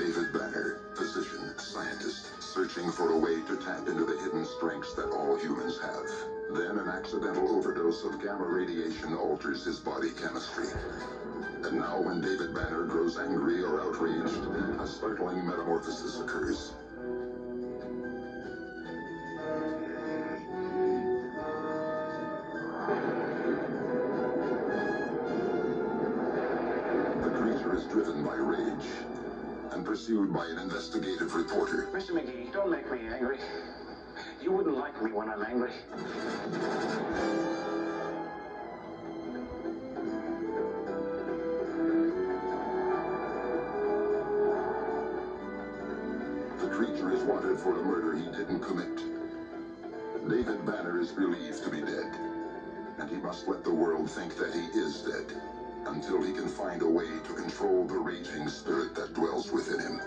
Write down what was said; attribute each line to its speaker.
Speaker 1: David Banner, physician, scientist, searching for a way to tap into the hidden strengths that all humans have. Then an accidental overdose of gamma radiation alters his body chemistry. And now when David Banner grows angry or outraged, a startling metamorphosis occurs. The creature is driven by rage and pursued by an investigative reporter.
Speaker 2: Mr. McGee, don't make me angry. You wouldn't like me when I'm angry.
Speaker 1: The creature is wanted for a murder he didn't commit. David Banner is believed to be dead, and he must let the world think that he is dead, until he can find a way to control the raging spirit that dwells within him.